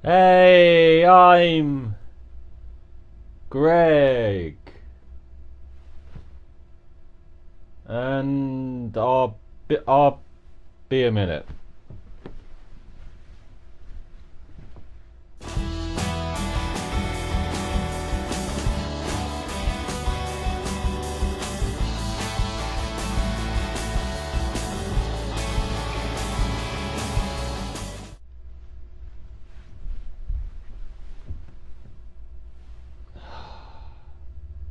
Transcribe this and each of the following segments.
Hey, I'm Greg, and I'll be a minute.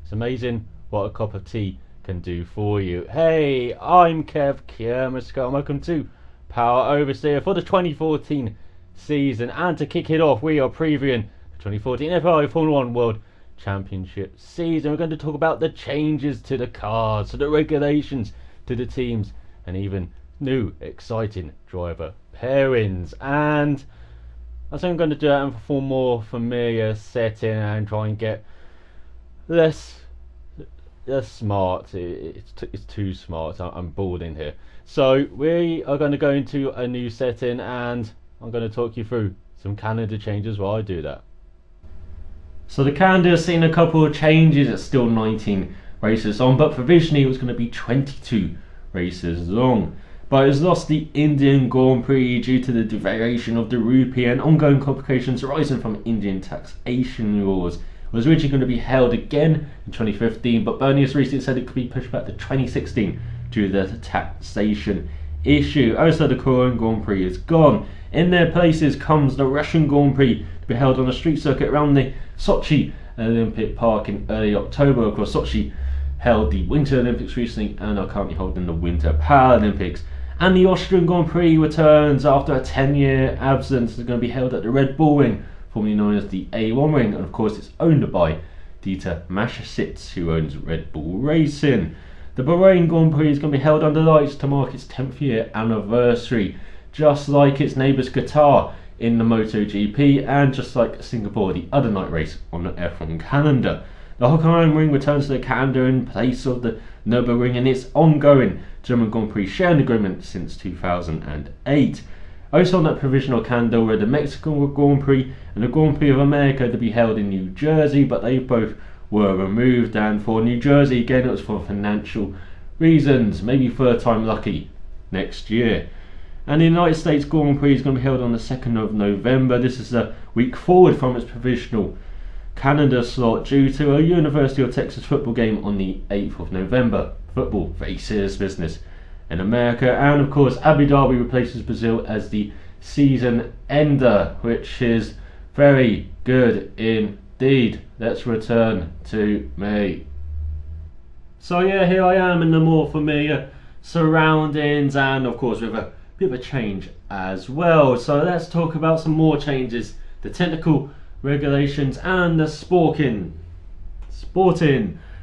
It's amazing what a cup of tea can do for you. Hey, I'm Kev Kiermaska, and welcome to Power Oversteer for the 2014 season. And to kick it off, we are previewing the 2014 Ferrari Formula 1 World Championship season. We're going to talk about the changes to the cars, to the regulations, to the teams, and even new exciting driver pairings. And I think I'm going to do that in a more familiar setting and try and get less smart. It's too smart. I'm bored in here. So we are going to go into a new setting, and I'm going to talk you through some calendar changes while I do that. So the calendar has seen a couple of changes. It's still 19 races on, but provisionally it was going to be 22 races long. But it's lost the Indian Grand Prix due to the devaluation of the rupee and ongoing complications arising from Indian taxation laws. It was originally going to be held again in 2015, but Bernie has recently said it could be pushed back to 2016 due to the taxation issue. Also, the Korean Grand Prix is gone. In their places comes the Russian Grand Prix to be held on a street circuit around the Sochi Olympic Park in early October. Of course, Sochi held the Winter Olympics recently and are currently holding the Winter Paralympics. And the Austrian Grand Prix returns after a 10-year absence. It's going to be held at the Red Bull Ring, formerly known as the A1 Ring, and of course it's owned by Dieter Mateschitz, who owns Red Bull Racing. The Bahrain Grand Prix is going to be held under lights to mark its 10th year anniversary, just like its neighbours Qatar in the MotoGP, and just like Singapore, the other night race on the F1 calendar. The Hockenheim Ring returns to the calendar in place of the Nürburgring in its ongoing German Grand Prix sharing agreement since 2008. Also on that provisional calendar were the Mexican Grand Prix and the Grand Prix of America to be held in New Jersey, but they both were removed. And for New Jersey, again, it was for financial reasons, maybe third time lucky next year. And the United States Grand Prix is going to be held on the 2nd of November. This is a week forward from its provisional calendar slot due to a University of Texas football game on the 8th of November. Football, very serious business in America. And of course Abu Dhabi replaces Brazil as the season ender, which is very good indeed. Let's return to me. So yeah, here I am in the more familiar surroundings, and of course with a bit of a change as well. So let's talk about some more changes, the technical regulations and the sporting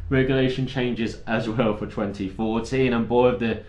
regulation changes as well for 2014. And boy, have there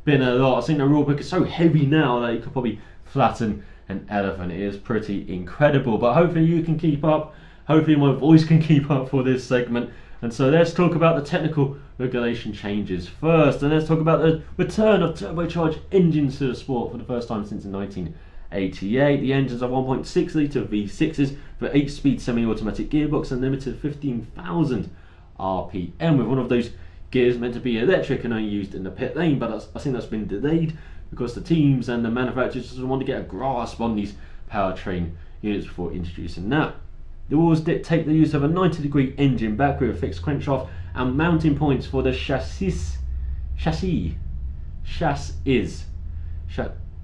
been a lot. I think the rulebook is so heavy now that you could probably flatten an elephant. It is pretty incredible, but hopefully you can keep up. Hopefully my voice can keep up for this segment. And so let's talk about the technical regulation changes first, and let's talk about the return of turbocharged engines to the sport for the first time since 1988. The engines are 1.6 litre V6s for 8-speed semi-automatic gearbox and limited to 15,000 RPM, with one of those gears meant to be electric and only used in the pit lane, but I think that's been delayed because the teams and the manufacturers just want to get a grasp on these powertrain units before introducing that. The rules dictate the use of a 90-degree engine back with a fixed crankshaft and mounting points for the chassis.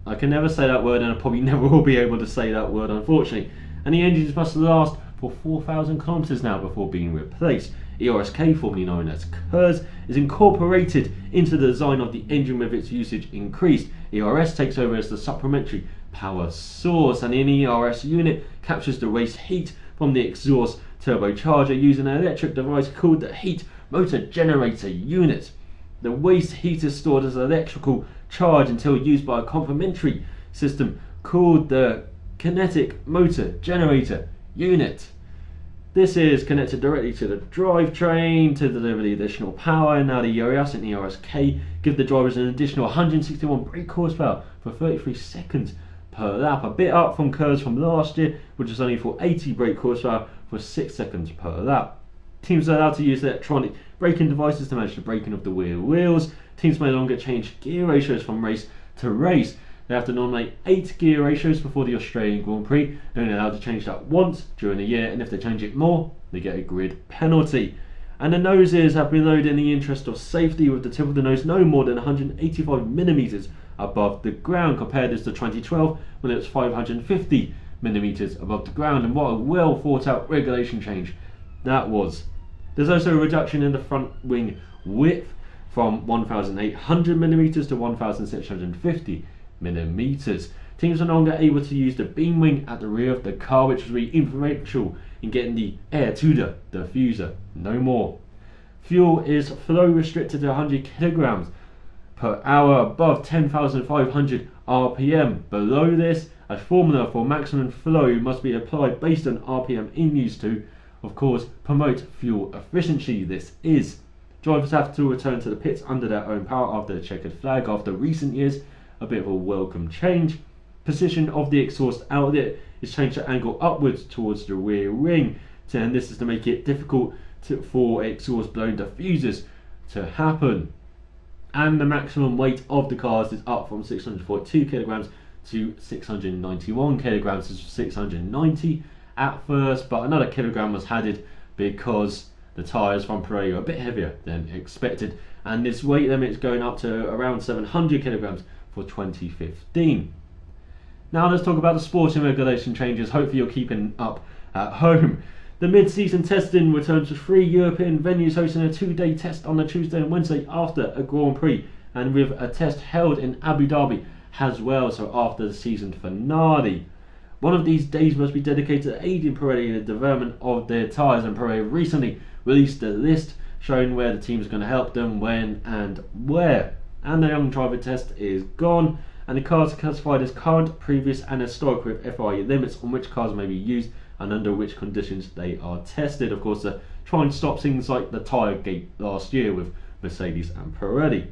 I can never say that word, and I probably never will be able to say that word, unfortunately. And the engines must last for 4,000 kilometers now before being replaced. ElusiveKev, formerly known as KERS, is incorporated into the design of the engine with its usage increased. ERS takes over as the supplementary power source, and an ERS unit captures the waste heat from the exhaust turbocharger using an electric device called the heat motor generator unit. The waste heat is stored as electrical charge until used by a complementary system called the kinetic motor generator unit. This is connected directly to the drivetrain to deliver the additional power. Now the ERS and ElusiveKev give the drivers an additional 161 brake horsepower for 33 seconds per lap, a bit up from curves from last year, which was only for 80 brake horsepower for 6 seconds per lap. Teams are allowed to use electronic braking devices to manage the braking of the rear wheels. Teams may no longer change gear ratios from race to race. They have to nominate 8 gear ratios before the Australian Grand Prix. They're only allowed to change that once during the year, and if they change it more, they get a grid penalty. And the noses have been lowered in the interest of safety, with the tip of the nose no more than 185 millimeters above the ground. Compare this to 2012 when it was 550 millimeters above the ground, and what a well thought out regulation change that was. There's also a reduction in the front wing width from 1,800 millimeters to 1,650 millimeters. Teams are no longer able to use the beam wing at the rear of the car, which was really influential in getting the air to the diffuser. No more. Fuel is flow restricted to 100 kilograms per hour above 10,500 RPM. Below this, a formula for maximum flow must be applied based on RPM in use to, of course, promote fuel efficiency. This is. Drivers have to return to the pits under their own power after the checkered flag. After recent years, a bit of a welcome change. Position of the exhaust outlet is changed to angle upwards towards the rear ring, and this is to make it difficult for exhaust blown diffusers to happen. And the maximum weight of the cars is up from 642 kilograms to 691 kilograms. This was 690 at first, but another kilogram was added because the tyres from Pirelli are a bit heavier than expected, and this weight limit is going up to around 700 kilograms for 2015. Now let's talk about the sporting regulation changes. Hopefully you're keeping up at home. The mid-season testing returns to 3 European venues, hosting a 2-day test on the Tuesday and Wednesday after a Grand Prix, and with a test held in Abu Dhabi as well, so after the season finale. One of these days must be dedicated to aiding Pirelli in the development of their tyres, and Pirelli recently released a list showing where the team is going to help them, when and where. And the young driver test is gone, and the cars are classified as current, previous and historic, with FIA limits on which cars may be used and under which conditions they are tested. Of course, to try and stop things like the tyre gate last year with Mercedes and Pirelli.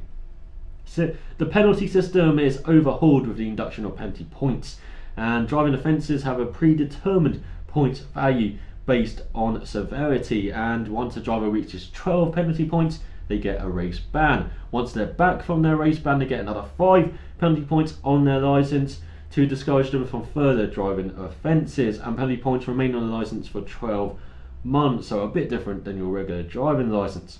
So the penalty system is overhauled with the induction of penalty points, and driving offences have a predetermined point value based on severity, and once a driver reaches 12 penalty points, they get a race ban. Once they're back from their race ban, they get another 5 penalty points on their licence to discourage them from further driving offences, and penalty points remain on the licence for 12 months, so a bit different than your regular driving licence.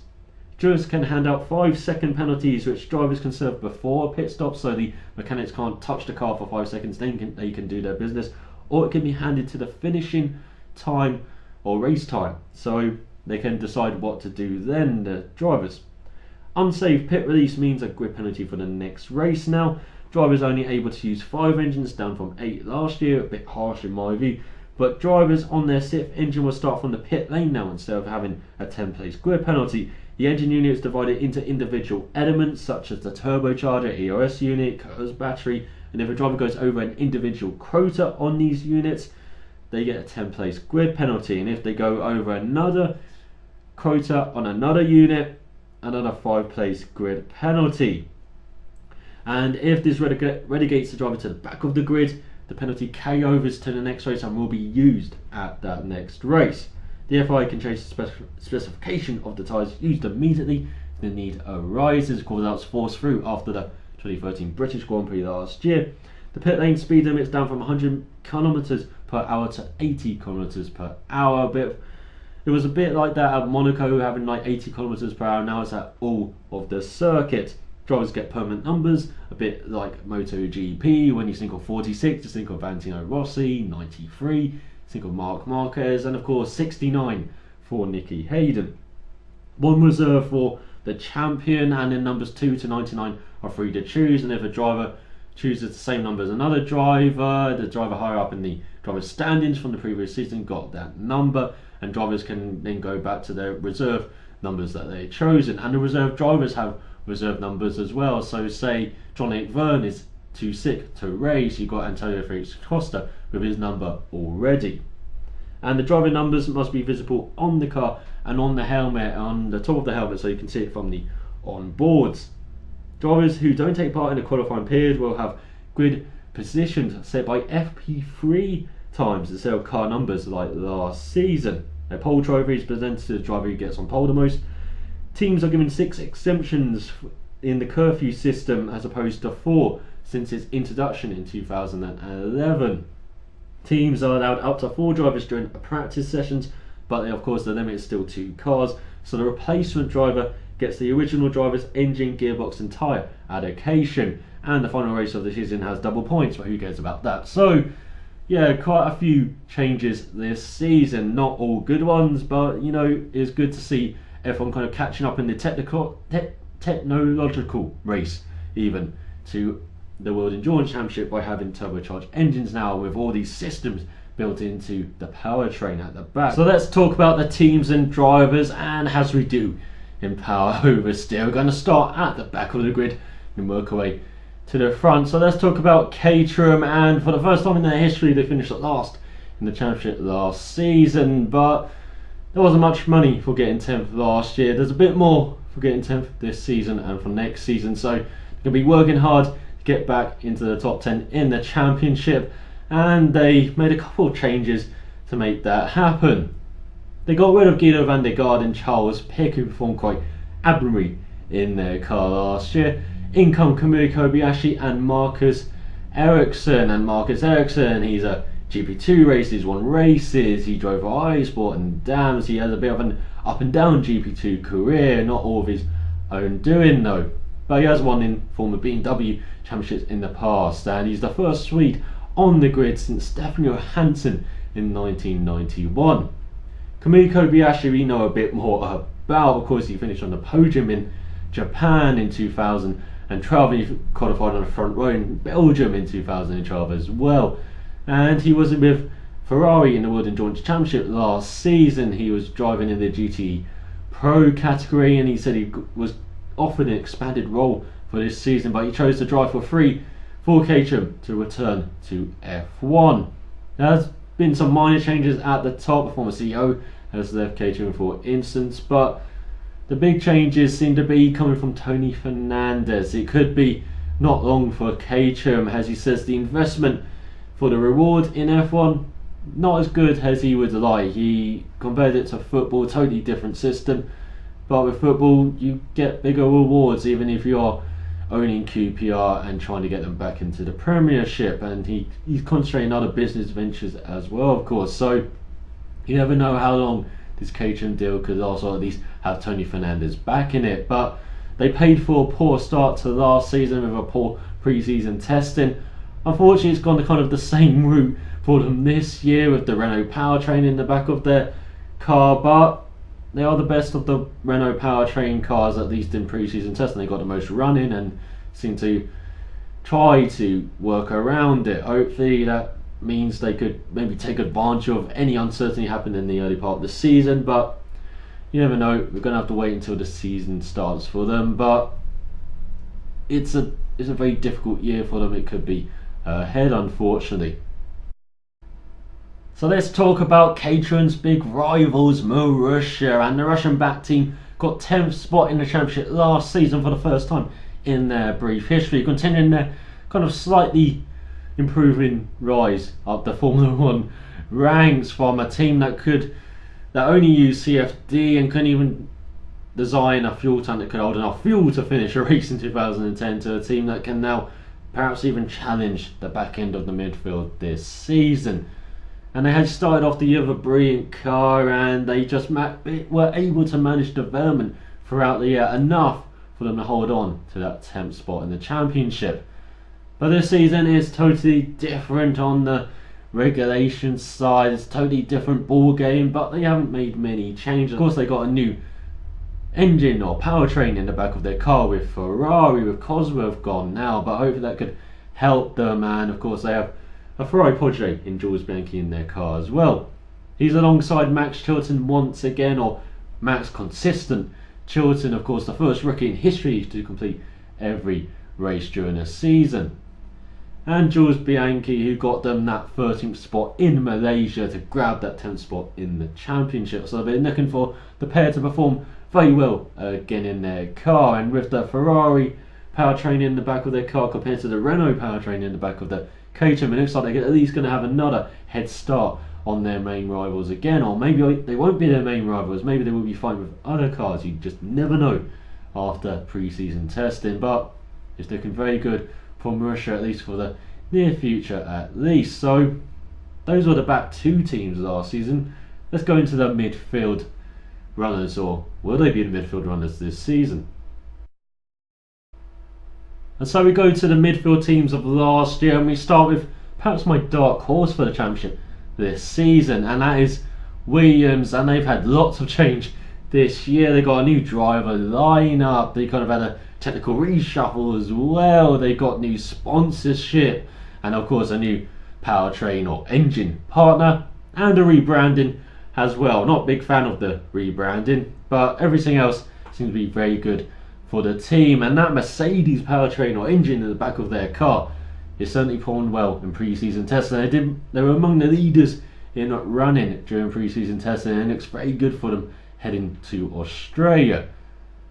Jurors can hand out 5-second penalties, which drivers can serve before a pit stop, so the mechanics can't touch the car for 5 seconds, then they can do their business, or it can be handed to the finishing time or race time, so they can decide what to do then, the drivers. Unsafe pit release means a grid penalty for the next race now. Drivers only able to use 5 engines, down from 8 last year, a bit harsh in my view, but drivers on their 6th engine will start from the pit lane now instead of having a 10-place grid penalty. The engine unit is divided into individual elements such as the turbocharger, EOS unit, Curtis battery, and if a driver goes over an individual quota on these units, they get a 10-place grid penalty, and if they go over another quota on another unit, another 5-place grid penalty. And if this relegates the driver to the back of the grid, the penalty carryovers to the next race and will be used at that next race. The FIA can change the specification of the tyres used immediately if the need arises. Of course, that was forced through after the 2013 British Grand Prix last year. The pit lane speed limit is down from 100 km per hour to 80 km per hour. It was a bit like that at Monaco, having like 80 km per hour. Now it's at all of the circuit. Drivers get permanent numbers, a bit like MotoGP. When you think of 46, you think of Valentino Rossi, 93, think of Marc Marquez, and of course 69 for Nicky Hayden. 1 reserve for the champion, and then numbers 2 to 99 are free to choose, and if a driver chooses the same number as another driver, the driver higher up in the driver's standings from the previous season got that number, and drivers can then go back to their reserve numbers that they've chosen, and the reserve drivers have reserve numbers as well. So say John Verne is too sick to race, you've got Antonio Felix Costa with his number already, and the driver numbers must be visible on the car and on the helmet, on the top of the helmet, so you can see it from the on boards. Drivers who don't take part in the qualifying period will have grid positions set by FP3 times instead of car numbers like last season. A pole trophy is presented to the driver who gets on pole the most. Teams are given 6 exemptions in the curfew system as opposed to 4 since its introduction in 2011. Teams are allowed up to 4 drivers during practice sessions, but of course the limit is still 2 cars, so the replacement driver gets the original driver's engine, gearbox and tyre allocation, and the final race of the season has double points, but who cares about that? So yeah, quite a few changes this season, not all good ones, but you know, it's good to see everyone kind of catching up in the technological race even to the World Endurance Championship by having turbocharged engines now with all these systems built into the powertrain at the back. So let's talk about the teams and drivers, and as we do in Power Oversteer, we're going to start at the back of the grid and work our way to the front. So let's talk about Caterham, and for the first time in their history they finished at last in the championship last season, but there wasn't much money for getting 10th last year. There's a bit more for getting 10th this season and for next season, so they're going to be working hard to get back into the top 10 in the championship, and they made a couple of changes to make that happen. They got rid of Guido van der Garde and Charles Pic, who performed quite admirably in their car last year. In come Kamui Kobayashi and Marcus Ericsson. And Marcus Ericsson, he's a GP2 race, he's won races, he drove for iSport and Dams, he has a bit of an up and down GP2 career, not all of his own doing though. But he has won in former BMW championships in the past, and he's the first Swede on the grid since Stefan Johansson in 1991. Kamui Kobayashi we know a bit more about. Of course, he finished on the podium in Japan in 2012, and he qualified on the front row in Belgium in 2012 as well. And he was with Ferrari in the World Endurance Championship last season. He was driving in the GT Pro category, and he said he was offered an expanded role for this season, but he chose to drive for free for Caterham to return to F1. There's been some minor changes at the top. The former CEO has left Caterham, for instance, but the big changes seem to be coming from Tony Fernandez. It could be not long for Caterham, as he says the investment for the reward in F1 not as good as he would like. He compared it to football, totally different system, but with football you get bigger rewards even if you are owning QPR and trying to get them back into the Premiership, and he's concentrating on other business ventures as well, of course. So you never know how long this Caterham deal could also at least have Tony Fernandez back in it. But they paid for a poor start to last season with a poor pre-season testing. Unfortunately, it's gone kind of the same route for them this year with the Renault powertrain in the back of their car, but they are the best of the Renault powertrain cars, at least in pre-season testing. They got the most running and seem to try to work around it. Hopefully that means they could maybe take advantage of any uncertainty happening in the early part of the season, but you never know. We're going to have to wait until the season starts for them, but it's a very difficult year for them. It could be ahead, unfortunately. So let's talk about Caterham's big rivals, Marussia, and the Russian-backed team got 10th spot in the championship last season for the first time in their brief history, continuing their kind of slightly improving rise up the Formula 1 ranks from a team that only used CFD and couldn't even design a fuel tank that could hold enough fuel to finish a race in 2010 to a team that can now perhaps even challenge the back end of the midfield this season. And they had started off the year with a brilliant car, and they just were able to manage development throughout the year enough for them to hold on to that 10th spot in the championship. But this season is totally different on the regulation side. It's a totally different ball game, but they haven't made many changes. Of course, they got a new engine or powertrain in the back of their car with Ferrari, with Cosworth gone now, but hopefully that could help them. And of course they have a Ferrari Porsche in Jules Bianchi in their car as well. He's alongside Max Chilton once again, or Max Consistent Chilton, of course the first rookie in history to complete every race during a season. And Jules Bianchi, who got them that 13th spot in Malaysia to grab that 10th spot in the championship. So they've been looking for the pair to perform very well again in their car, and with the Ferrari powertrain in the back of their car compared to the Renault powertrain in the back of the Caterham, it looks like they're at least going to have another head start on their main rivals again, or maybe they won't be their main rivals, maybe they will be fighting with other cars. You just never know after pre-season testing, but it's looking very good for Marussia, at least for the near future at least. So those were the back two teams last season. Let's go into the midfield runners, or will they be the midfield runners this season? And so we go to the midfield teams of last year, and we start with perhaps my dark horse for the championship this season, and that is Williams. And they've had lots of change this year. They got a new driver lineup, they kind of had a technical reshuffle as well, they got new sponsorship, and of course a new powertrain or engine partner, and a rebranding as well. Not a big fan of the rebranding, but everything else seems to be very good for the team. And that Mercedes powertrain or engine in the back of their car is certainly performed well in pre-season testing. They were among the leaders in running during pre-season testing, and it looks very good for them heading to Australia.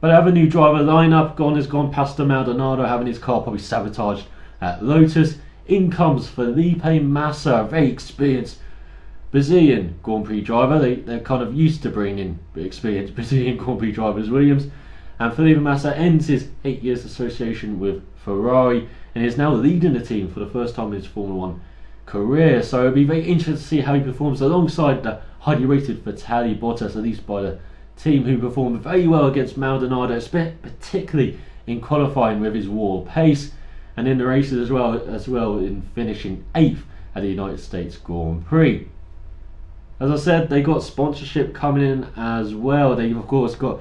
But they have a new driver lineup. Has gone Pastor Maldonado, having his car probably sabotaged at Lotus. In comes Felipe Massa, a very experienced Brazilian Grand Prix driver. They're kind of used to bringing in experienced Brazilian Grand Prix drivers, Williams. And Felipe Massa ends his 8 years association with Ferrari and is now leading the team for the first time in his Formula 1 career. So it'll be very interesting to see how he performs alongside the highly rated Valtteri Bottas, at least by the team, who performed very well against Maldonado, particularly in qualifying with his wall pace, and in the races as well in finishing 8th at the United States Grand Prix. As I said, they got sponsorship coming in as well. They've of course got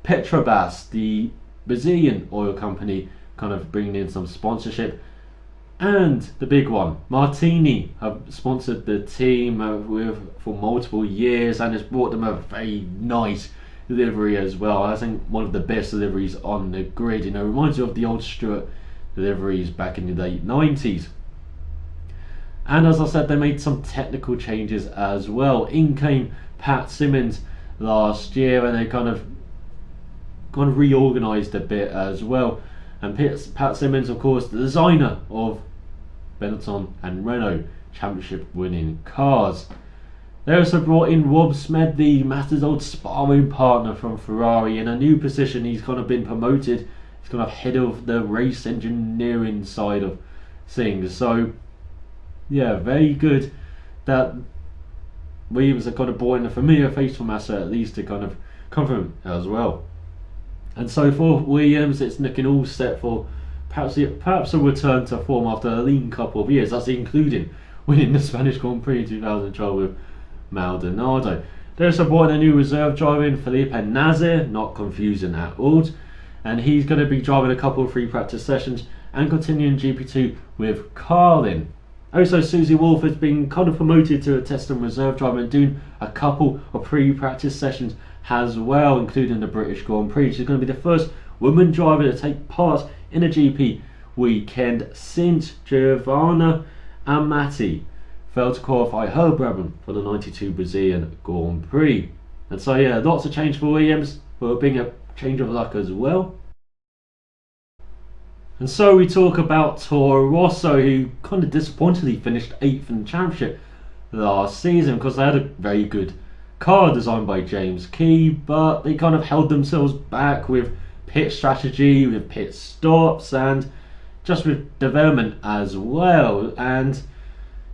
Petrobras, the Brazilian oil company, kind of bringing in some sponsorship, and the big one, Martini, have sponsored the team for multiple years, and it's brought them a very nice livery as well. I think one of the best liveries on the grid. Reminds you of the old Stuart liveries back in the late 90s. And as I said, they made some technical changes as well. In came Pat Symonds last year, and they kind of reorganised a bit as well. And Pat Symonds, of course, the designer of Benetton and Renault championship winning cars. They also brought in Rob Smedley, Master's old sparring partner from Ferrari, in a new position. He's kind of been promoted. He's kind of head of the race engineering side of things. So yeah, very good that Williams have kind of brought in a familiar face for Massa, at least to kind of cover him as well. And so for Williams, it's looking all set for perhaps a return to form after a lean couple of years. That's including winning the Spanish Grand Prix in 2012 with Maldonado. They also brought in a new reserve driver in Felipe Nasr, not confusing at all, and he's going to be driving a couple of free practice sessions and continuing GP2 with Carlin. Also, Susie Wolff has been kind of promoted to a test and reserve driver and doing a couple of pre-practice sessions as well, including the British Grand Prix. She's going to be the first woman driver to take part in a GP weekend since Giovanna Amati failed to qualify her Brabham for the 92 Brazilian Grand Prix. And so yeah, lots of change for Williams, but being a change of luck as well. And so we talk about Toro Rosso, who kind of disappointingly finished 8th in the championship last season because they had a very good car designed by James Key, but they kind of held themselves back with pit strategy, with pit stops, and just with development as well. And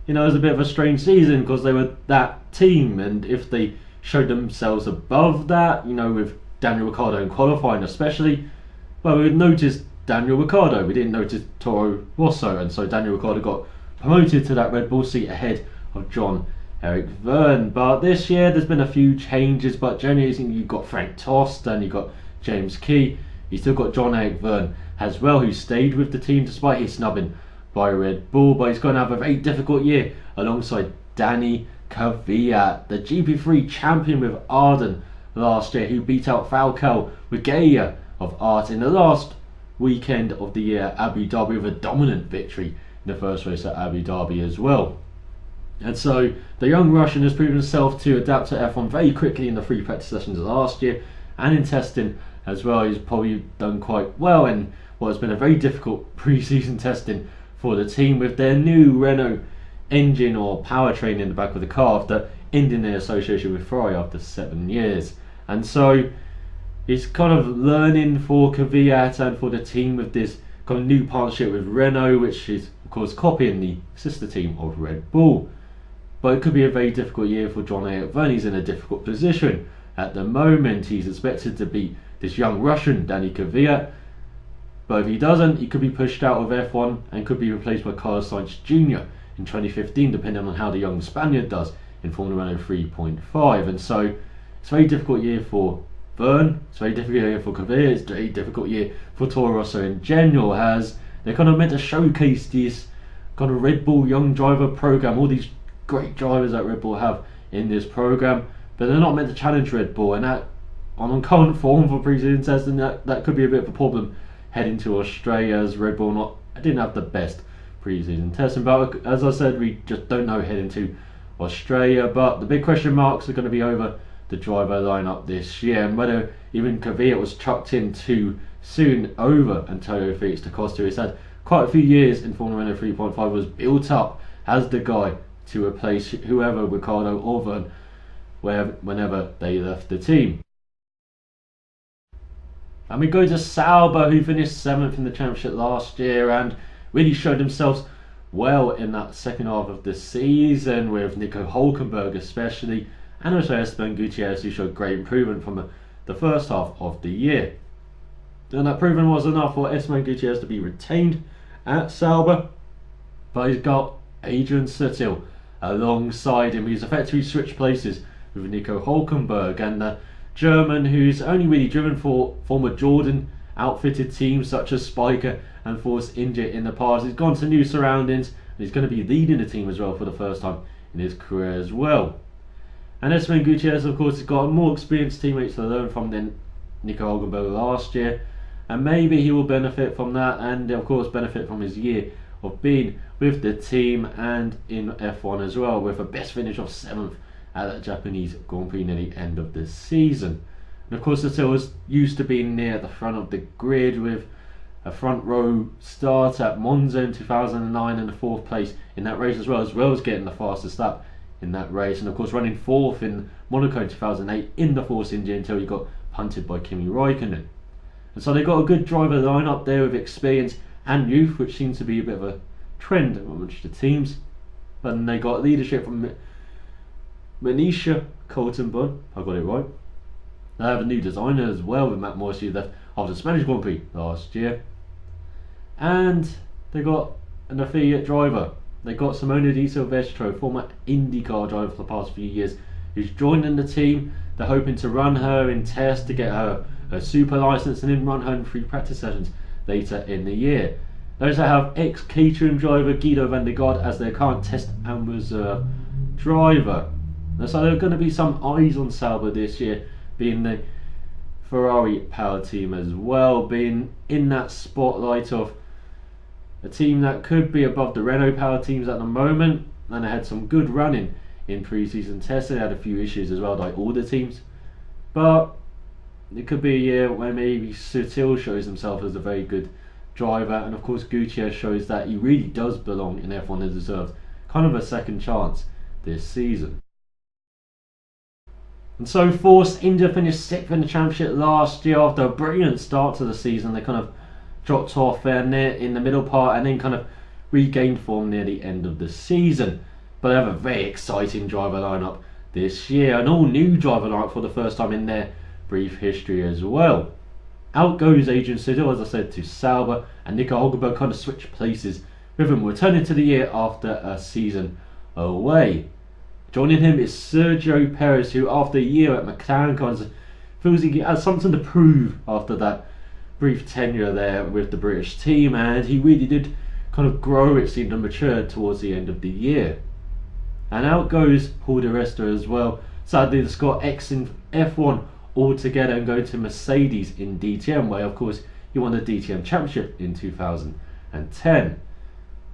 it was a bit of a strange season because they were that team, and if they showed themselves above that, with Daniel Ricciardo in qualifying especially, well, we would notice Daniel Ricciardo, we didn't notice Toro Rosso, and so Daniel Ricciardo got promoted to that Red Bull seat ahead of Jean-Eric Vergne. But this year there's been a few changes, but generally you've got Frank Tost and you've got James Key. You've still got Jean-Eric Vergne as well, who stayed with the team despite his snubbing by Red Bull, but he's going to have a very difficult year alongside Danny Kvyat, the GP3 champion with Arden last year, who beat out Falcao Regalia of Art in the last weekend of the year, Abu Dhabi, with a dominant victory in the first race at Abu Dhabi as well. And so the young Russian has proven himself to adapt to F1 very quickly in the free practice sessions last year, and in testing as well. He's probably done quite well in what has been a very difficult pre-season testing for the team with their new Renault engine or powertrain in the back of the car after ending their association with Ferrari after 7 years. And so it's kind of learning for Kvyat and for the team with this kind of new partnership with Renault, which is of course copying the sister team of Red Bull. But it could be a very difficult year for John Vergne. He's in a difficult position at the moment. He's expected to beat this young Russian, Danny Kvyat. But if he doesn't, he could be pushed out of F1 and could be replaced by Carlos Sainz Jr. in 2015, depending on how the young Spaniard does in Formula Renault 3.5. And so it's a very difficult year for Vergne, it's a very difficult year for Kvyat, it's a very difficult year for Toro Rosso in general, as they're kind of meant to showcase this kind of Red Bull young driver program, all these great drivers that Red Bull have in this program, but they're not meant to challenge Red Bull, and that on current form for pre-season testing, that could be a bit of a problem heading to Australia, as Red Bull didn't have the best pre-season testing. But as I said, we just don't know heading to Australia. But the big question marks are going to be over the driver lineup this year, and whether even Kvyat was chucked in too soon over Antonio Felix da Costa, who's had quite a few years in Formula Renault 3.5, was built up as the guy to replace whoever, Ricciardo or Vergne, whenever they left the team. And we go to Sauber, who finished 7th in the championship last year and really showed themselves well in that second half of the season, with Nico Hülkenberg especially, and also Esteban Gutierrez, who showed great improvement from the first half of the year. And that improvement was enough for Esteban Gutierrez to be retained at Sauber, but he's got Adrian Sutil alongside him. He's effectively switched places with Nico Hülkenberg, and the German, who's only really driven for former Jordan outfitted teams such as Spiker and Force India in the past. He's gone to new surroundings, and he's going to be leading the team as well for the first time in his career as well. And Esteban Gutierrez, of course, has got more experienced teammates to learn from than Nico Hülkenberg last year, and maybe he will benefit from that, and of course benefit from his year of being with the team and in F1 as well, with a best finish of 7th at that Japanese Grand Prix near the end of the season. And of course, Sutil was used to being near the front of the grid with a front row start at Monza in 2009 and the 4th place in that race, as well as getting the fastest lap in that race, and of course running 4th in Monaco in 2008 in the Force India until he got punted by Kimi Raikkonen. And so they got a good driver lineup there with experience and youth, which seems to be a bit of a trend amongst the teams. But then they got leadership from Marussia Colton, I got it right. They have a new designer as well, with Matt Morrissey, who left after the Spanish Grand Prix last year. And they got an affiliate driver. They got Simona Di Silvestro, former IndyCar driver for the past few years, who's joining the team. They're hoping to run her in tests to get her super license and then run her in free practice sessions later in the year. They also have ex-Caterham driver Guido van der Garde as their current test and reserve driver. So there are going to be some eyes on Sauber this year, being the Ferrari power team as well, being in that spotlight of a team that could be above the Renault power teams at the moment. And they had some good running in pre-season testing. They had a few issues as well, like all the teams, but it could be a year where maybe Sutil shows himself as a very good driver, and of course Gutierrez shows that he really does belong in F1 and deserves kind of a second chance this season. And so Force India finished 6th in the championship last year after a brilliant start to the season. They kind of dropped off near in the middle part and then kind of regained form near the end of the season. But they have a very exciting driver lineup this year, an all new driver lineup for the first time in their brief history as well. Out goes Adrian Sutil, as I said, to Sauber, and Nico Hülkenberg kind of switched places with him, returning to the year after a season away. Joining him is Sergio Perez, who after a year at McLaren kind of feels he has something to prove after that brief tenure there with the British team, and he really did kind of grow, it seemed, and mature towards the end of the year. And out goes Paul di Resta as well. Sadly, the Scot exiting F1 altogether and going to Mercedes in DTM, where of course he won the DTM Championship in 2010.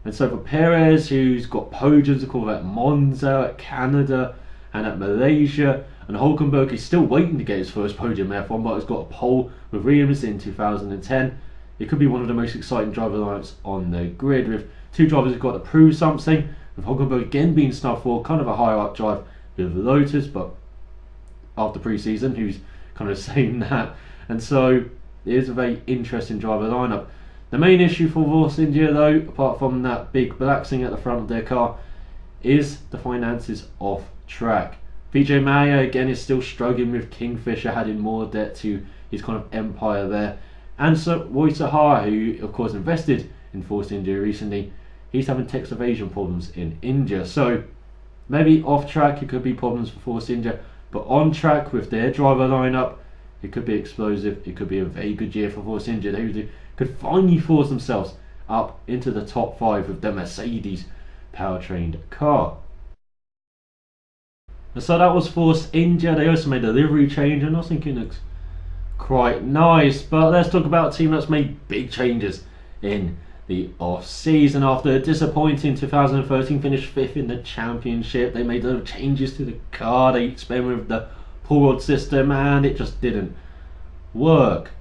And so for Perez, who's got podiums of course at Monza, at Canada and at Malaysia, and Hülkenberg is still waiting to get his first podium in F1, but has got a pole with Williams in 2010. It could be one of the most exciting driver lineups on the grid, with Two drivers who've got to prove something, with Hulkenberg again being snubbed for kind of a higher up drive with Lotus, but after pre-season, who's kind of saying that. And so it is a very interesting driver lineup. The main issue for Force India though, apart from that big black thing at the front of their car, is the finances off track. Vijay Maya again is still struggling with Kingfisher, adding more debt to his kind of empire there. And so Roy Sahara, who of course invested in Force India recently, he's having tax evasion problems in India. So maybe off track it could be problems for Force India, but on track with their driver lineup, it could be explosive. It could be a very good year for Force India. They could finally force themselves up into the top 5 of the Mercedes powertrained car. And so that was Force India. They also made a livery change, and I think it looks quite nice. But let's talk about a team that's made big changes in the off-season. After a disappointing 2013 finish 5th in the championship, they made a lot of changes to the car. They experimented with the pull rod system, and it just didn't work.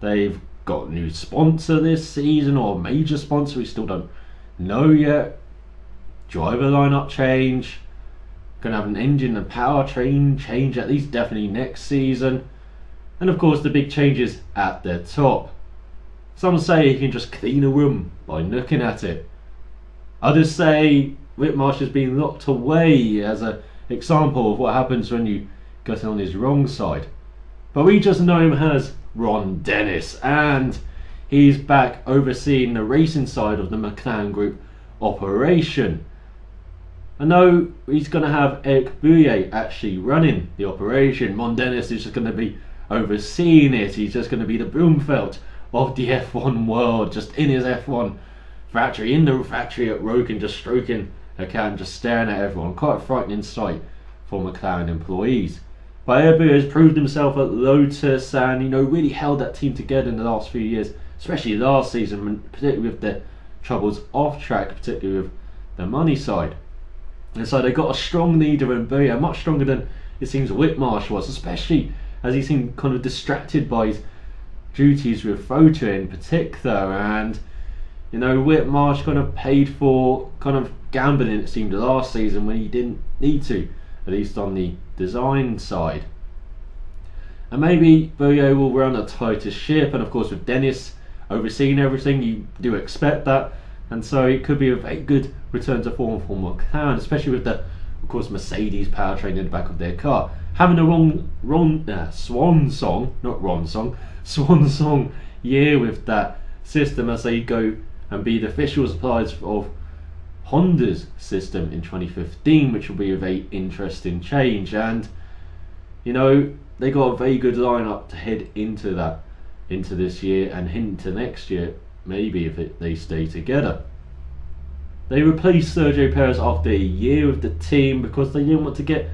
They've got a new sponsor this season, or a major sponsor, we still don't know yet. Driver lineup change. Gonna have an engine and powertrain change, at least definitely next season. And of course the big changes at the top. Some say you can just clean a room by looking at it. Others say Whitmarsh has been locked away as an example of what happens when you get on his wrong side. But we just know him as Ron Dennis, and he's back overseeing the racing side of the McLaren Group operation. I know he's going to have Eric Bouyer actually running the operation. Ron Dennis is just going to be overseeing it. He's just going to be the Broomfeld of the F1 world, just in his F1 factory, in the factory at Roken, just stroking a can, just staring at everyone. Quite a frightening sight for McLaren employees. But Eric Bouyer has proved himself at Lotus, and really held that team together in the last few years, especially last season, particularly with the troubles off track, particularly with the money side. And so they got a strong leader in Bouyer, much stronger than it seems Whitmarsh was, especially as he seemed kind of distracted by his duties with photo in particular. And Whitmarsh kind of paid for kind of gambling, it seemed, last season when he didn't need to, at least on the design side. And maybe Bouyer will run a tighter ship, and of course with Dennis overseeing everything, you do expect that. And so it could be a very good return to form for McLaren, especially with the, of course, Mercedes powertrain in the back of their car. Having a swan song year with that system, as they go and be the official suppliers of Honda's system in 2015, which will be a very interesting change. And they got a very good lineup to head into this year and into next year, maybe if they stay together. They replaced Sergio Perez after a year with the team because they didn't want to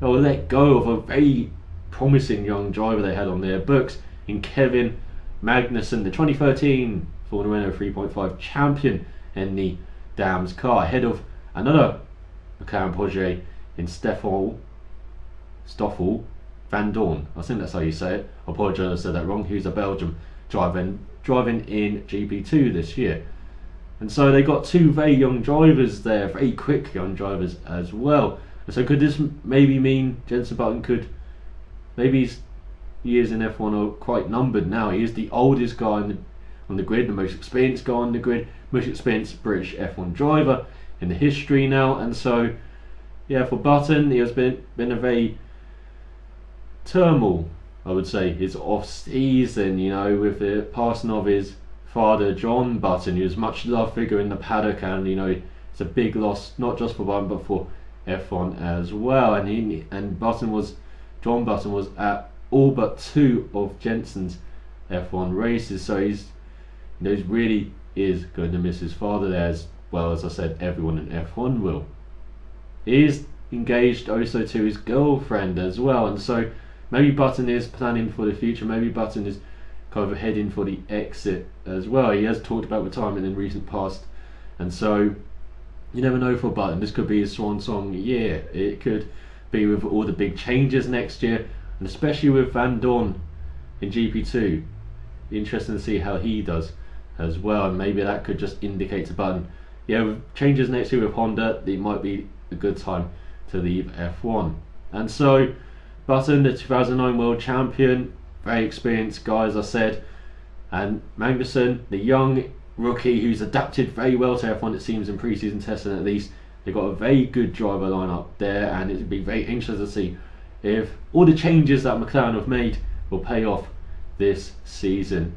let go of a very promising young driver they had on their books in Kevin Magnussen, the 2013 Formula Renault 3.5 champion in the Dams car, ahead of another McLaren protege in Stoffel Van Dorn. I think that's how you say it. I apologise I said that wrong. Who's a Belgian driving in GP2 this year. And so they got two very young drivers there, very quick young drivers as well. And so could this maybe mean Jenson Button could, maybe his years in F1 are quite numbered now. He is the oldest guy on the grid, the most experienced guy on the grid, most experienced British F1 driver in the history now. And so yeah, for Button, he has been a very turmoil, I would say, his off season, with the passing of his father John Button. He was a much loved figure in the paddock, and it's a big loss not just for Button but for F1 as well. And John Button was at all but 2 of Jensen's F1 races, so he really is going to miss his father there, as well as I said, everyone in F1 will. He is engaged also to his girlfriend as well, and so maybe Button is planning for the future. Maybe Button is kind of heading for the exit as well. He has talked about retirement in recent past, and so you never know for Button. This could be his swan song year. It could be with all the big changes next year, and especially with Van Dorn in GP2. Interesting to see how he does as well, and maybe that could just indicate to Button, yeah, with changes next year with Honda, it might be a good time to leave F1. And so Button, the 2009 world champion, very experienced guy, as I said, and Magnussen, the young rookie who's adapted very well to F1, it seems, in pre-season testing at least. They've got a very good driver lineup there, and it'd be very interesting to see if all the changes that McLaren have made will pay off this season.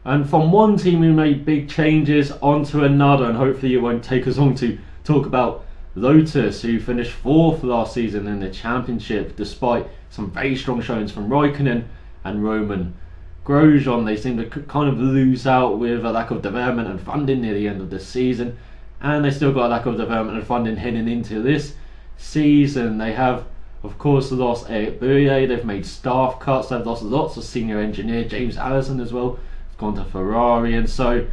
And from one team who made big changes onto another, and hopefully it won't take us long to talk about Lotus, who finished 4th last season in the championship despite some very strong showings from Raikkonen and Roman Grosjean. They seem to kind of lose out with a lack of development and funding near the end of the season, and they still got a lack of development and funding heading into this season. They have, of course, lost Eric Bouillet, they've made staff cuts, they've lost lots of senior engineer, James Allison as well, has gone to Ferrari, and so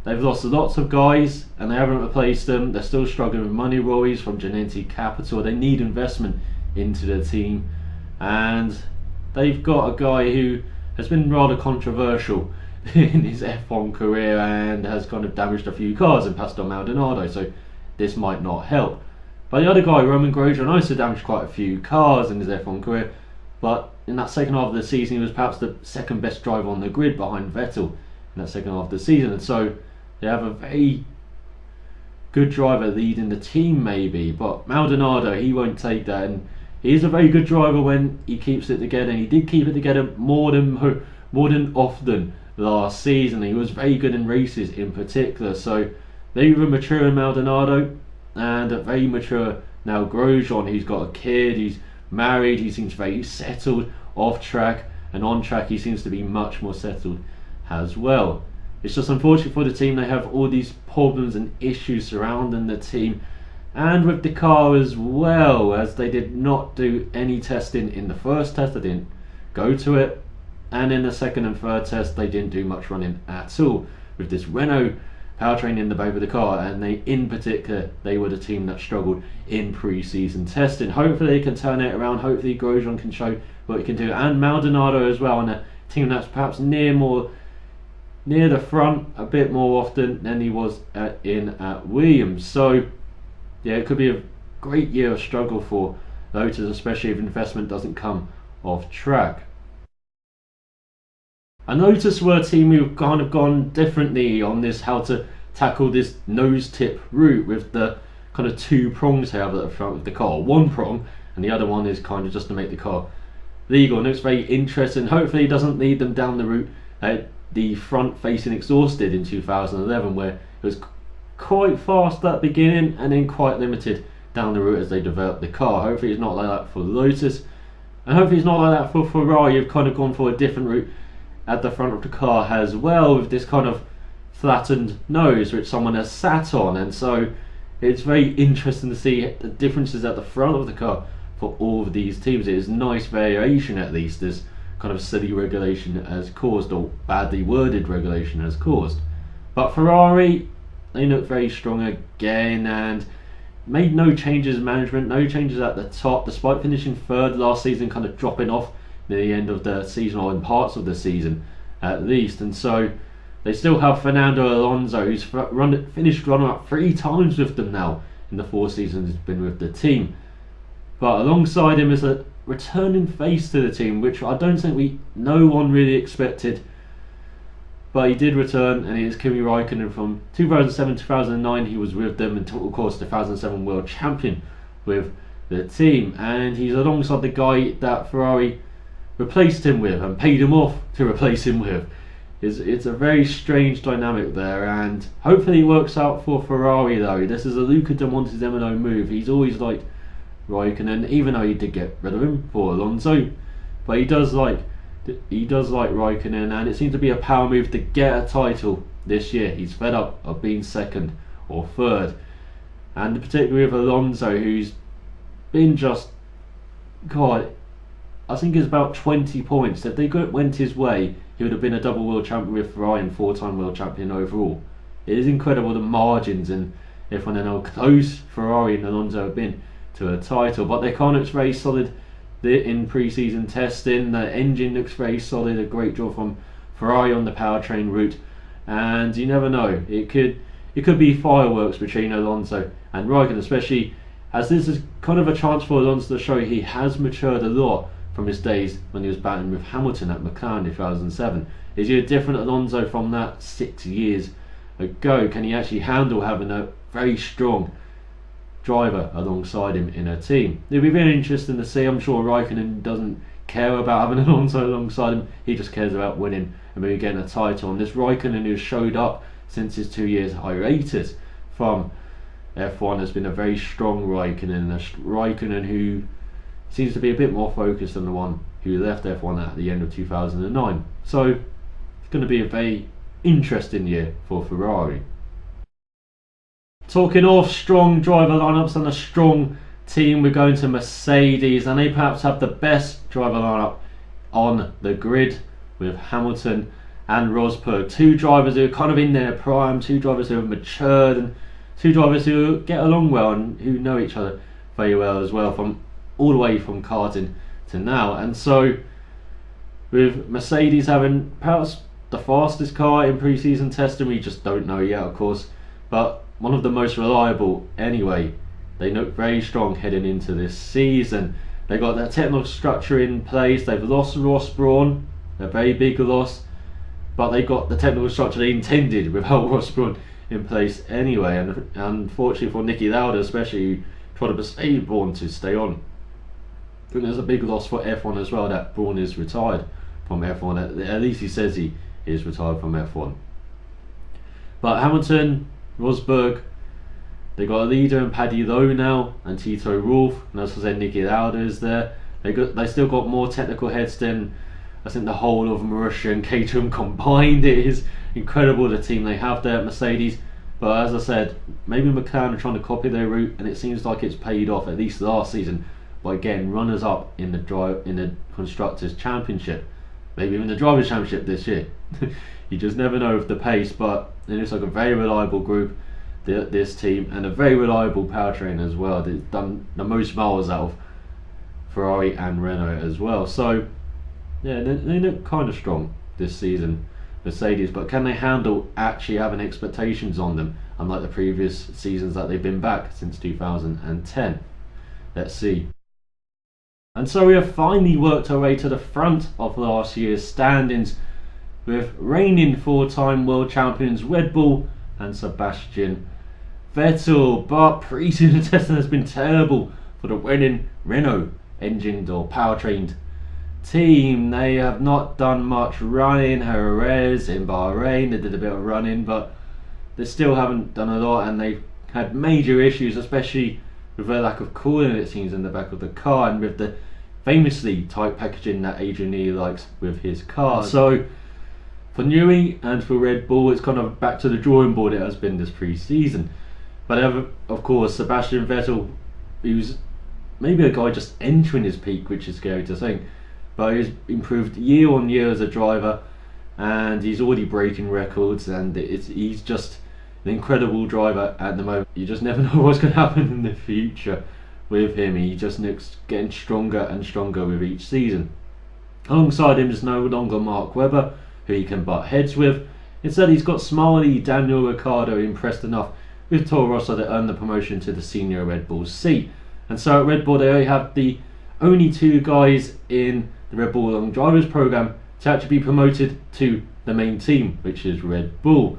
they've lost lots of guys and they haven't replaced them. They're still struggling with money worries from Genenti Capital. They need investment into the team, and they've got a guy who has been rather controversial in his F1 career and has kind of damaged a few cars in Pastor Maldonado, so this might not help. But the other guy, Roman Grosjean, also damaged quite a few cars in his F1 career, but in that second half of the season he was perhaps the second best driver on the grid behind Vettel in that second half of the season, and so they have a very good driver leading the team maybe, but Maldonado, he won't take that, and he's a very good driver when he keeps it together, and he did keep it together more than often last season. He was very good in races in particular, so they were mature in Maldonado, and a very mature now Grosjean. He's got a kid, he's married, he seems very settled off track, and on track he seems to be much more settled as well. It's just unfortunate for the team, they have all these problems and issues surrounding the team, and with the car as well, as they did not do any testing in the first test. They didn't go to it, and in the second and third test they didn't do much running at all with this Renault powertrain in the back of the car, and they, in particular, they were the team that struggled in pre-season testing. Hopefully they can turn it around, hopefully Grosjean can show what he can do, and Maldonado as well, and a team that's perhaps near the front a bit more often than he was at Williams. So yeah, it could be a great year of struggle for Lotus, especially if investment doesn't come off track. I noticed we're a team who've kind of gone differently on this, how to tackle this nose tip route with the kind of 2 prongs here at the front of the car. One prong, and the other one is kind of just to make the car legal, and it's very interesting. Hopefully it doesn't lead them down the route the front facing exhaust did in 2011, where it was quite fast at the beginning and then quite limited down the route as they developed the car. Hopefully it's not like that for Lotus, and hopefully it's not like that for Ferrari. You've kind of gone for a different route at the front of the car as well, with this kind of flattened nose which someone has sat on, and so it's very interesting to see the differences at the front of the car for all of these teams. It is nice variation, at least, as kind of silly regulation has caused, or badly worded regulation has caused. But Ferrari, they look very strong again, and made no changes in management, no changes at the top, despite finishing 3rd last season, kind of dropping off near the end of the season, or in parts of the season at least. And so they still have Fernando Alonso, who's finished runner-up 3 times with them now in the 4 seasons he's been with the team. But alongside him is a returning face to the team, which I don't think no one really expected, but he did return, and it is Kimi Raikkonen. From 2007-2009 he was with them, and of course 2007 world champion with the team, and he's alongside the guy that Ferrari replaced him with and paid him off to replace him with. It's a very strange dynamic there, and hopefully it works out for Ferrari though. This is a Luca de Montezemolo move. He's always liked Raikkonen, even though he did get rid of him for Alonso, but he does like Raikkonen, and it seems to be a power move to get a title this year. He's fed up of being 2nd or 3rd, and particularly with Alonso, who's been just, God, I think it's about 20 points. If they went his way, he would have been a double world champion with Ferrari and 4-time world champion overall. It is incredible the margins in F1 and how close Ferrari and Alonso have been to a title. But their car looks very solid in pre-season testing. The engine looks very solid. A great job from Ferrari on the powertrain route, and you never know, it could be fireworks between Alonso and Raikkonen, especially as this is kind of a chance for Alonso to show he has matured a lot from his days when he was battling with Hamilton at McLaren in 2007. Is he a different Alonso from that 6 years ago? Can he actually handle having a very strong driver alongside him in a team? It'll be very interesting to see. I'm sure Raikkonen doesn't care about having Alonso alongside him. He just cares about winning and maybe getting a title. And this Raikkonen, who showed up since his 2 years hiatus from F1, has been a very strong Raikkonen, a Raikkonen who seems to be a bit more focused than the one who left F1 at the end of 2009. So it's going to be a very interesting year for Ferrari. Talking of strong driver lineups and a strong team, we're going to Mercedes, and they perhaps have the best driver lineup on the grid with Hamilton and Rosberg. Two drivers who are kind of in their prime, two drivers who have matured, and two drivers who get along well and who know each other very well as well, from all the way from karting to now. And so with Mercedes having perhaps the fastest car in pre-season testing, we just don't know yet, of course, but one of the most reliable anyway. They look very strong heading into this season. They got their technical structure in place. They've lost Ross Brawn, a very big loss, but they got the technical structure they intended without Ross Brawn in place anyway. And unfortunately for Niki Lauda especially, who tried to persuade Brawn to stay on, I think there's a big loss for F1 as well that Brawn is retired from F1. At least he says he is retired from F1. But Hamilton, Rosberg, they got a leader in Paddy Lowe now, and Tito Wolff, and as I said, Niki Lauda is there. They still got more technical heads than I think the whole of Marussia and Caterham combined. It is incredible the team they have there at Mercedes. But as I said, maybe McLaren are trying to copy their route, and it seems like it's paid off, at least last season, by getting runners up in the Constructors' Championship, maybe even the Drivers' Championship this year. You just never know with the pace, but it looks like a very reliable group, this team, and a very reliable powertrain as well. They've done the most miles out of Ferrari and Renault as well. So yeah, they look kind of strong this season, Mercedes, but can they handle actually having expectations on them, unlike the previous seasons that they've been back since 2010? Let's see. And so we have finally worked our way to the front of last year's standings, with reigning four-time world champions Red Bull and Sebastian Vettel. But pre-season testing has been terrible for the winning Renault engined or powertrained team. They have not done much running. Jerez in Bahrain, they did a bit of running, but they still haven't done a lot, and they've had major issues, especially with their lack of cooling, it seems, in the back of the car, and with the famously tight packaging that Adrian Newey likes with his car. So for Newey and for Red Bull, it's kind of back to the drawing board it has been this pre-season. But of course, Sebastian Vettel, who's maybe a guy just entering his peak, which is scary to think, but he's improved year on year as a driver, and he's already breaking records, and he's just an incredible driver at the moment. You just never know what's going to happen in the future with him. He just looks getting stronger and stronger with each season. Alongside him is no longer Mark Webber, who he can butt heads with. Instead, he's got smiley Daniel Ricciardo, who impressed enough with Toro Rosso to earn the promotion to the senior Red Bull seat. And so at Red Bull, they have the only two guys in the Red Bull Young Drivers program to actually be promoted to the main team, which is Red Bull.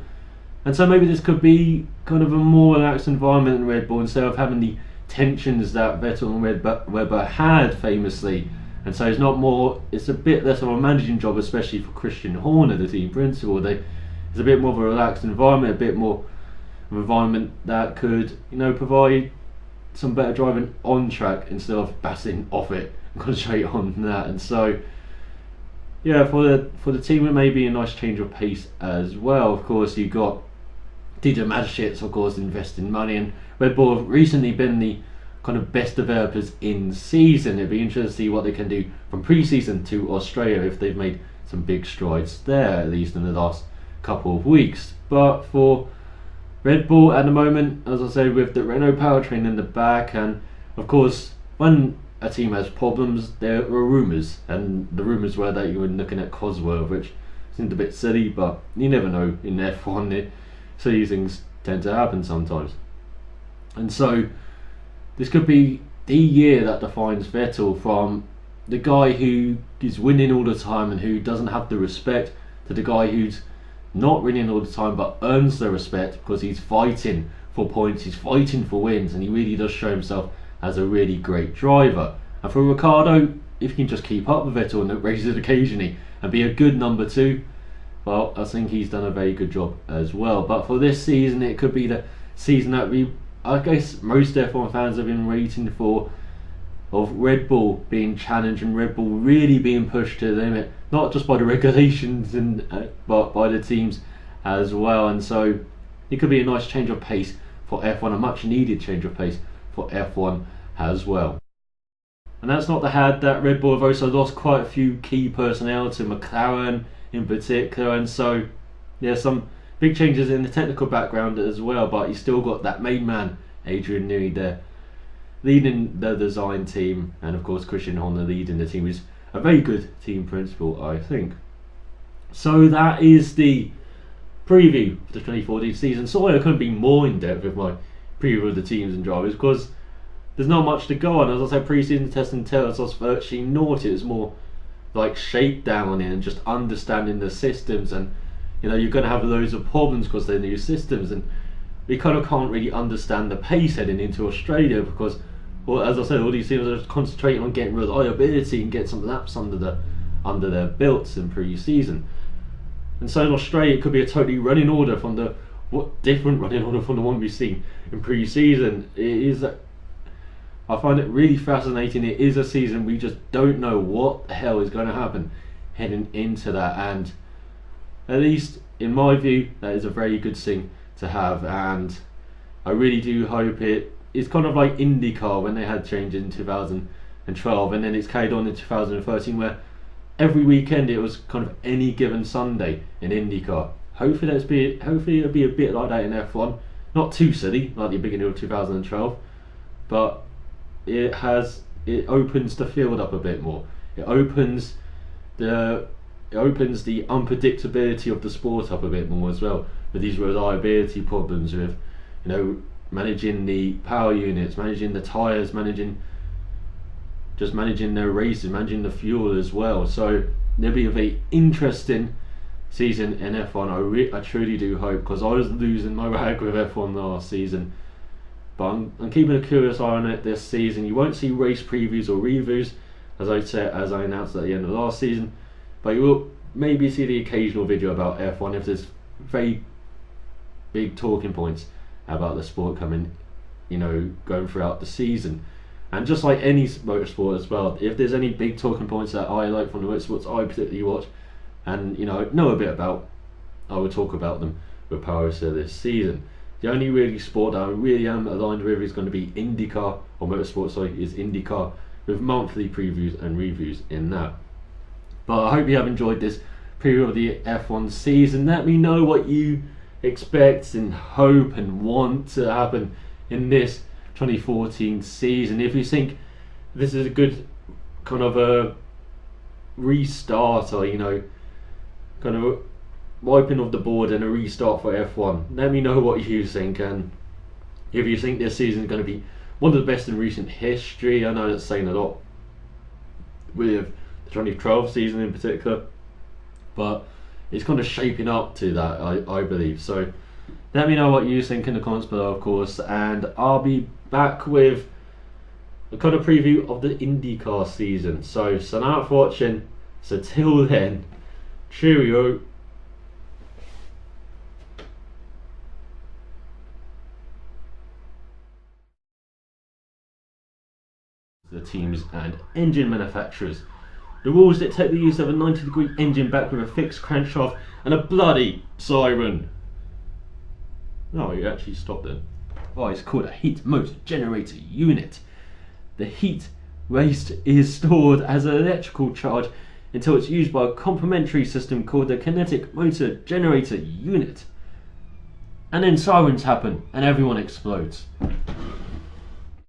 And so maybe this could be kind of a more relaxed environment in Red Bull, instead of having the tensions that Vettel and Webber had famously. And so it's a bit less of a managing job, especially for Christian Horner, the team principal. It's a bit more of a relaxed environment, a bit more of an environment that could, provide some better driving on track instead of batting off it and concentrate on that. And so yeah, for the team, it may be a nice change of pace as well. Of course, you've got Didier Mateschitz, of course, investing money, and Red Bull have recently been the kind of best developers in season. It'd be interesting to see what they can do from pre-season to Australia, if they've made some big strides there, at least in the last couple of weeks. But for Red Bull at the moment, as I said, with the Renault powertrain in the back, and of course when a team has problems, there are rumours, and the rumours were that you were looking at Cosworth, which Seems a bit silly, but you never know in F1. So these things tend to happen sometimes. And so this could be the year that defines Vettel, from the guy who is winning all the time and who doesn't have the respect, to the guy who's not winning all the time but earns the respect because he's fighting for points, he's fighting for wins, and he really does show himself as a really great driver. And for Ricciardo, if he can just keep up with Vettel in the races occasionally and be a good number 2, well, I think he's done a very good job as well. But for this season, it could be the season that I guess most F1 fans have been waiting for, of Red Bull being challenged and Red Bull really being pushed to the limit, not just by the regulations but by the teams as well. And so it could be a nice change of pace for F1, a much needed change of pace for F1 as well. And that's not the had that Red Bull have also lost quite a few key personnel to McLaren in particular, and so there's some big changes in the technical background as well, but you still got that main man, Adrian Newey, there leading the design team, and of course Christian Horner leading the team, who's a very good team principal, I think. So that is the preview for the 2014 season. Sorry I couldn't be more in depth with my preview of the teams and drivers, because there's not much to go on. As I said, pre-season testing tells us virtually naught. It's more like shakedown and just understanding the systems, and you know, you're going to have loads of problems because they're new systems, and we kind of can't really understand the pace heading into Australia because, well, as I said, all these teams are concentrating on getting reliability and get some laps under their belts in pre-season. And so in Australia, it could be a totally running order from the different running order from the one we've seen in pre-season. It is, I find it really fascinating. It is a season we just don't know what the hell is going to happen heading into that, and at least in my view, that is a very good thing to have. And I really do hope it's kind of like IndyCar when they had change in 2012, and then it's carried on in 2013, where every weekend it was kind of any given Sunday in IndyCar. Hopefully it'll be a bit like that in F1. Not too silly like the beginning of 2012, but it opens the field up a bit more. It opens the unpredictability of the sport up a bit more as well, with these reliability problems with, you know, managing the power units, managing the tyres, managing their races, managing the fuel as well. So there'll be a very interesting season in F1. I truly do hope, because I was losing my rag with F1 last season, but I'm keeping a curious eye on it this season. You won't see race previews or reviews, as I announced at the end of last season, but you will maybe see the occasional video about F1 if there's very big talking points about the sport coming, you know, going throughout the season. And just like any motorsport as well, if there's any big talking points that I like from the motorsports I particularly watch and, you know a bit about, I will talk about them with Marussia this season. The only really sport that I really am aligned with is going to be IndyCar, or motorsport, sorry, is IndyCar, with monthly previews and reviews in that. But I hope you have enjoyed this preview of the F1 season. Let me know what you expect and hope and want to happen in this 2014 season. If you think this is a good kind of a restart, or, you know, kind of a wiping off the board and a restart for F1, let me know what you think. And if you think this season is going to be one of the best in recent history, I know that's saying a lot with the 2012 season in particular, but it's kind of shaping up to that, I believe. So let me know what you think in the comments below, of course, and I'll be back with a kind of preview of the IndyCar season. So now for watching. So till then, cheerio. The teams and engine manufacturers. The rules dictate the use of a 90-degree engine back with a fixed crankshaft and a bloody siren. No, you actually stopped then. Oh, it's called a heat motor generator unit. The heat waste is stored as an electrical charge until it's used by a complementary system called the kinetic motor generator unit. And then sirens happen and everyone explodes.